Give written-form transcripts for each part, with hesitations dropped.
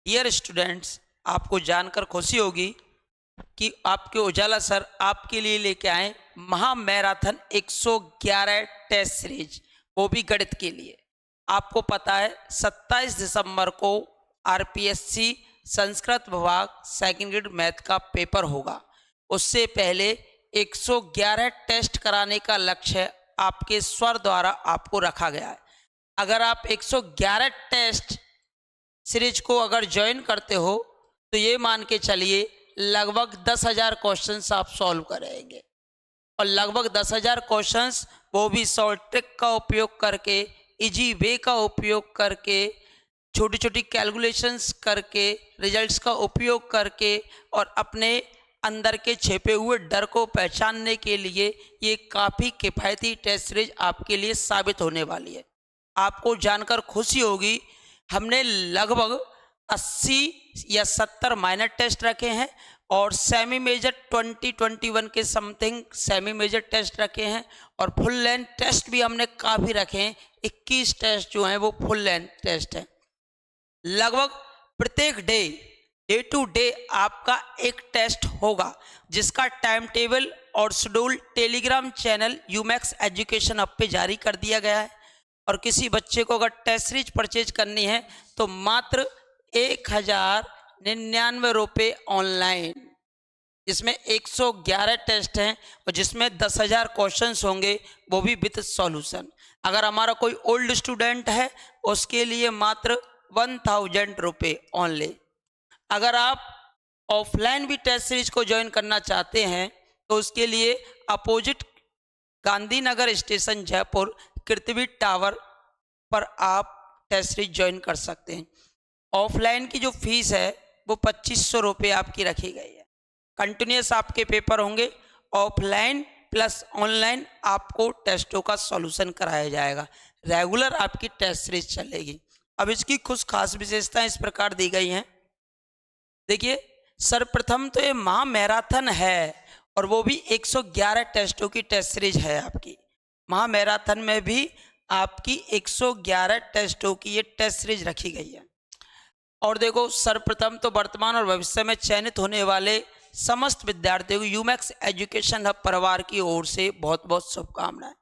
Dear students, आपको जानकर खुशी होगी कि आपके उजाला सर आपके लिए लेके आए महा मैराथन 111 टेस्ट सीरीज, वो भी गणित के लिए। आपको पता है 27 दिसंबर को आरपीएससी संस्कृत विभाग सेकंड ग्रेड मैथ का पेपर होगा। उससे पहले 111 टेस्ट कराने का लक्ष्य आपके स्वर द्वारा आपको रखा गया है। अगर आप 111 टेस्ट सीरीज को अगर ज्वाइन करते हो तो ये मान के चलिए लगभग 10,000 क्वेश्चंस आप सॉल्व करेंगे, और लगभग 10,000 क्वेश्चंस वो भी शॉर्ट ट्रिक का उपयोग करके, इजी वे का उपयोग करके, छोटी छोटी कैलकुलेशंस करके, रिजल्ट्स का उपयोग करके, और अपने अंदर के छिपे हुए डर को पहचानने के लिए ये काफ़ी किफ़ायती टेस्ट सीरीज आपके लिए साबित होने वाली है। आपको जानकर खुशी होगी, हमने लगभग 80 या 70 माइनर टेस्ट रखे हैं और सेमी मेजर 20-21 के समथिंग सेमी मेजर टेस्ट रखे हैं, और फुल लेंथ टेस्ट भी हमने काफ़ी रखे हैं। 21 टेस्ट जो हैं वो फुल लेंथ टेस्ट हैं। लगभग प्रत्येक डे टू डे आपका एक टेस्ट होगा, जिसका टाइम टेबल और schedule Telegram channel Umax education app पे जारी कर दिया गया है। और किसी बच्चे को अगर टेस्ट सीरीज परचेज करनी है तो मात्र 1,099 रुपये ऑनलाइन, जिसमें 111 टेस्ट हैं और जिसमें 10,000 क्वेश्चंस होंगे, वो भी विद सॉल्यूशन। अगर हमारा कोई ओल्ड स्टूडेंट है उसके लिए मात्र 1,000 रुपये ऑनली। अगर आप ऑफलाइन भी टेस्ट सीरीज को ज्वाइन करना चाहते हैं तो उसके लिए opposite Gandhinagar station Jaipur Kritvi tower पर आप टेस्ट सीरीज ज्वाइन कर सकते हैं। ऑफलाइन की जो फीस है वो 2,500 रुपये आपकी रखी गई है। कंटिन्यूस आपके पेपर होंगे, ऑफलाइन प्लस ऑनलाइन आपको टेस्टों का सॉल्यूशन कराया जाएगा। रेगुलर आपकी टेस्ट सीरीज चलेगी। अब इसकी कुछ खास विशेषताएं इस प्रकार दी गई हैं। देखिए, सर्वप्रथम तो ये महा मैराथन है और वो भी 111 टेस्टों की टेस्ट सीरीज है आपकी। महा मैराथन में भी आपकी 111 टेस्टों की ये टेस्ट सीरीज रखी गई है। और देखो, सर्वप्रथम तो वर्तमान और भविष्य में चयनित होने वाले समस्त विद्यार्थियों को यूमैक्स एजुकेशन हब परिवार की ओर से बहुत बहुत शुभकामनाएं।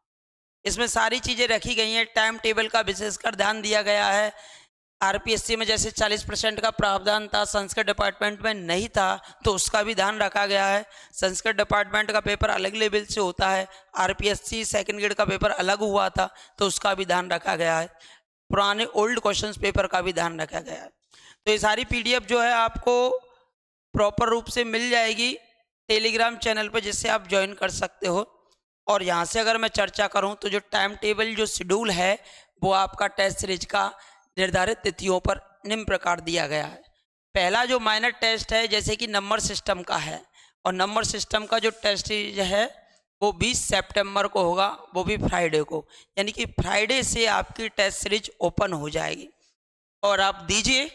इसमें सारी चीज़ें रखी गई हैं। टाइम टेबल का विशेषकर ध्यान दिया गया है। आरपीएससी में जैसे 40% का प्रावधान था, संस्कृत डिपार्टमेंट में नहीं था, तो उसका भी ध्यान रखा गया है। संस्कृत डिपार्टमेंट का पेपर अलग लेवल से होता है, आरपीएससी सेकंड ग्रेड का पेपर अलग हुआ था, तो उसका भी ध्यान रखा गया है। पुराने ओल्ड क्वेश्चंस पेपर का भी ध्यान रखा गया है। तो ये सारी पीडीएफ जो है आपको प्रॉपर रूप से मिल जाएगी टेलीग्राम चैनल पर, जिससे आप ज्वाइन कर सकते हो। और यहाँ से अगर मैं चर्चा करूँ तो जो टाइम टेबल, जो शेड्यूल है, वो आपका टेस्ट सीरीज का निर्धारित तिथियों पर निम्न प्रकार दिया गया है। पहला जो माइनर टेस्ट है जैसे कि नंबर सिस्टम का है, और नंबर सिस्टम का जो टेस्ट सीरीज है वो 20 सितंबर को होगा, वो भी फ्राइडे को। यानी कि फ्राइडे से आपकी टेस्ट सीरीज ओपन हो जाएगी। और आप दीजिए,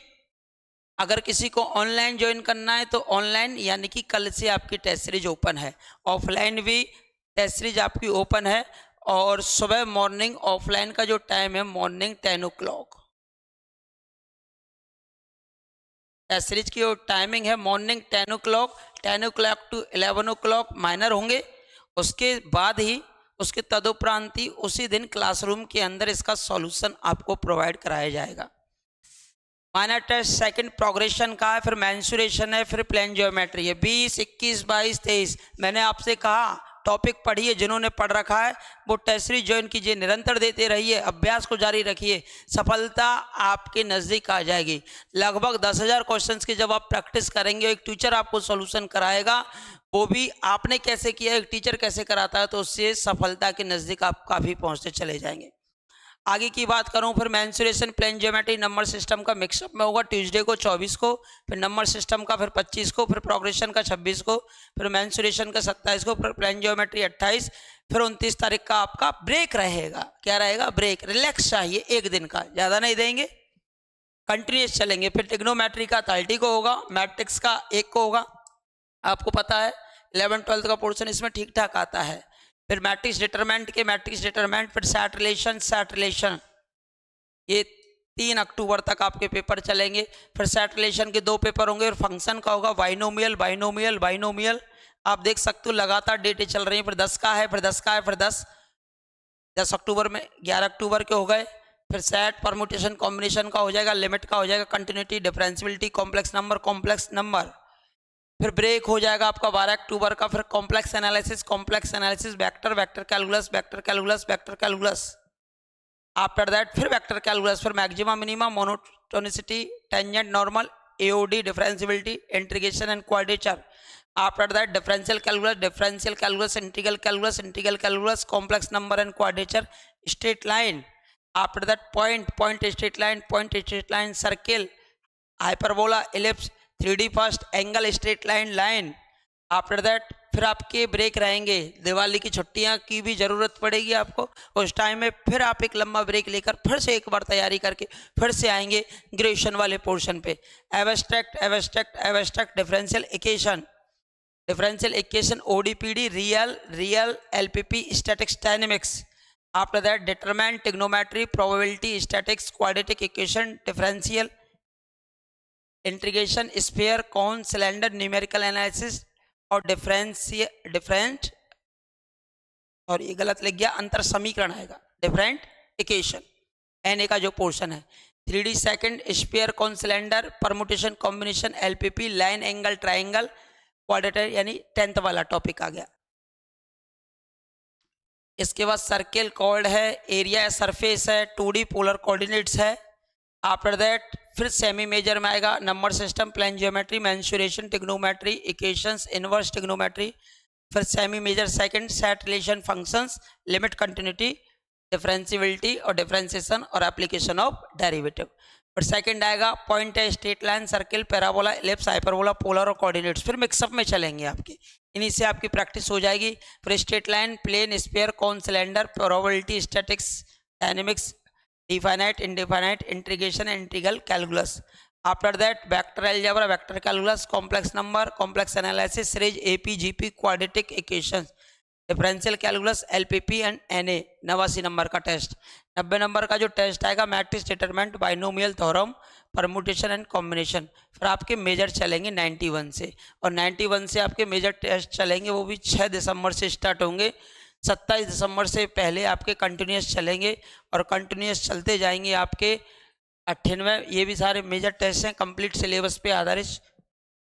अगर किसी को ऑनलाइन ज्वाइन करना है तो ऑनलाइन, यानी कि कल से आपकी टेस्ट सीरीज ओपन है। ऑफलाइन भी टेस्ट सीरीज आपकी ओपन है, और सुबह मॉर्निंग ऑफलाइन का जो टाइम है मॉर्निंग 10 o'clock। टेस्ट सीरीज की जो टाइमिंग है morning 10 o'clock, 10 o'clock to 11 o'clock minor होंगे। उसके बाद ही, उसके तदुपरांत ही उसी दिन क्लासरूम के अंदर इसका सॉल्यूशन आपको प्रोवाइड कराया जाएगा। माइनर टेस्ट सेकंड प्रोग्रेशन का है, फिर मेंसुरेशन है, फिर प्लेन ज्योमेट्री है। 20, 21, 22, 23 मैंने आपसे कहा टॉपिक पढ़िए, जिन्होंने पढ़ रखा है वो टेस्ट सीरीज ज्वाइन कीजिए, निरंतर देते रहिए, अभ्यास को जारी रखिए, सफलता आपके नज़दीक आ जाएगी। लगभग 10,000 क्वेश्चंस की जब आप प्रैक्टिस करेंगे, एक टीचर आपको सॉल्यूशन कराएगा, वो भी आपने कैसे किया, एक टीचर कैसे कराता है, तो उससे सफलता के नज़दीक आप काफ़ी पहुँचते चले जाएंगे। आगे की बात करूं, फिर mensuration plane geometry number system का मिक्सअप में होगा ट्यूसडे को 24 को, फिर नंबर सिस्टम का फिर 25 को, फिर प्रोग्रेशन का 26 को, फिर मेंसुरेशन का 27 को, फिर प्लेन ज्योमेट्री 28, फिर 29 तारीख का आपका ब्रेक रहेगा। क्या रहेगा? ब्रेक। रिलैक्स चाहिए, एक दिन का, ज़्यादा नहीं देंगे, कंटिन्यूस चलेंगे। फिर टिग्नोमेट्री का 30 को होगा, मैट्रिक्स का 1 को होगा। आपको पता है 11-12 का पोर्शन इसमें ठीक ठाक आता है। फिर मैट्रिक्स डिटरमेंट के मैट्रिक्स डिटरमेंट, फिर सेट रिलेशन ये 3 अक्टूबर तक आपके पेपर चलेंगे। फिर सेट रिलेशन के 2 पेपर होंगे और फंक्शन का होगा बाइनोमियल बाइनोमियल बाइनोमियल। आप देख सकते हो लगातार डेटें चल रही हैं। फिर 10 का है, फिर 10 का है, फिर 10 अक्टूबर में 11 अक्टूबर के हो गए। फिर सेट परमुटेशन कॉम्बिनेशन का हो जाएगा, लिमिट का हो जाएगा, कंटिन्यूटी डिफरेंशियबिलिटी कॉम्प्लेक्स नंबर। फिर ब्रेक हो जाएगा आपका 12 अक्टूबर का। फिर complex analysis vector calculus after that फिर वेक्टर कैलकुलस, फिर maxima minima, monotonicity, tangent normal, AOD, differentiability, integration and quadrature. After that differential calculus, integral calculus, complex number and quadrature, straight line. After that point straight line, circle, hyperbola, ellipse, 3D first, angle, straight line. After that फिर आपके break रहेंगे, दिवाली की छुट्टियां की भी जरूरत पड़ेगी आपको। उस टाइम में फिर आप एक लंबा ब्रेक लेकर फिर से एक बार तैयारी करके फिर से आएंगे ग्रेजुएशन वाले पोर्शन पे। Abstract differential equation, ODPD, real LPP, statics dynamics. After that determine, trigonometry, probability, statics, quadratic equation, differential integration, sphere, cone, cylinder, numerical analysis और और ये गलत लिख गया, अंतर समीकरण आएगा, डिफरेंट इक्वेशन, एनए का जो पोर्शन है। 3D second, sphere, cone, cylinder, permutation combination, LPP, line, angle, triangle, quadrature, यानी 10th वाला टॉपिक आ गया। इसके बाद सर्किल, कॉर्ड है, एरिया है, सरफेस है, 2D पोलर कोऑर्डिनेट्स है। आफ्टर दैट फिर सेमी मेजर में आएगा number system, plane geometry, mensuration, trigonometry, equations, inverse trigonometry. फिर semi major second, set relation, functions, limit, continuity, differentiability और डिफरेंशिएशन और एप्लीकेशन ऑफ डेरिवेटिव। फिर सेकंड आएगा पॉइंट है, straight line, circle, parabola, ellipse, hyperbola, polar और coordinates. फिर mix up में चलेंगे आपके, इन्हीं से आपकी प्रैक्टिस हो जाएगी। फिर straight line, plane, sphere, cone, cylinder, probability, statics, dynamics, definite, indefinite, integration, integral calculus. After that vector algebra, vector calculus, complex number, complex analysis, series, AP, GP, quadratic equations, differential calculus, LPP and NA. 89 number का test. 90 number का जो test आएगा matrix determinant, binomial theorem, permutation and combination. फिर आपके major चलेंगे 91 से, और 91 से आपके मेजर टेस्ट चलेंगे, वो भी 6 दिसंबर से स्टार्ट होंगे। 27 दिसंबर से पहले आपके कंटिन्यूस चलेंगे और कंटिन्यूस चलते जाएंगे आपके 98। ये भी सारे मेजर टेस्ट हैं कंप्लीट सिलेबस पे आधारित।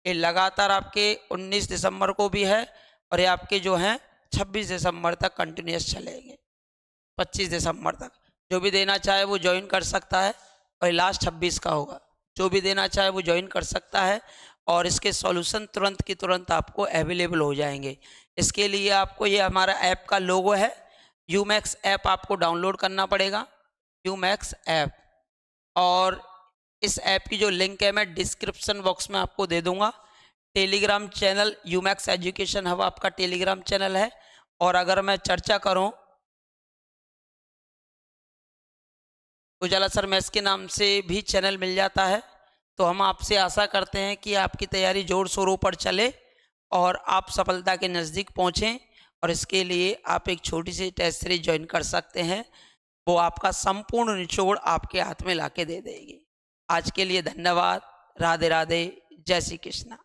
ये लगातार आपके 19 दिसंबर को भी है, और ये आपके जो हैं 26 दिसंबर तक कंटिन्यूस चलेंगे, 25 दिसंबर तक। जो भी देना चाहे वो ज्वाइन कर सकता है, और लास्ट 26 का होगा। जो भी देना चाहे वो ज्वाइन कर सकता है, और इसके सॉल्यूशन तुरंत की तुरंत आपको अवेलेबल हो जाएंगे। इसके लिए आपको ये हमारा ऐप का लोगो है, यूमैक्स ऐप आपको डाउनलोड करना पड़ेगा, यूमैक्स ऐप। और इस ऐप की जो लिंक है मैं डिस्क्रिप्शन बॉक्स में आपको दे दूंगा। Telegram channel Umax education hub आपका टेलीग्राम चैनल है। और अगर मैं चर्चा करूं उजाला सर मैथ्स के नाम से भी चैनल मिल जाता है। तो हम आपसे आशा करते हैं कि आपकी तैयारी जोर शोरों पर चले और आप सफलता के नज़दीक पहुँचें। और इसके लिए आप एक छोटी सी टेस्ट सीरीज ज्वाइन कर सकते हैं, वो आपका संपूर्ण निचोड़ आपके हाथ में लाके दे देगी। आज के लिए धन्यवाद। राधे राधे, जय श्री कृष्णा।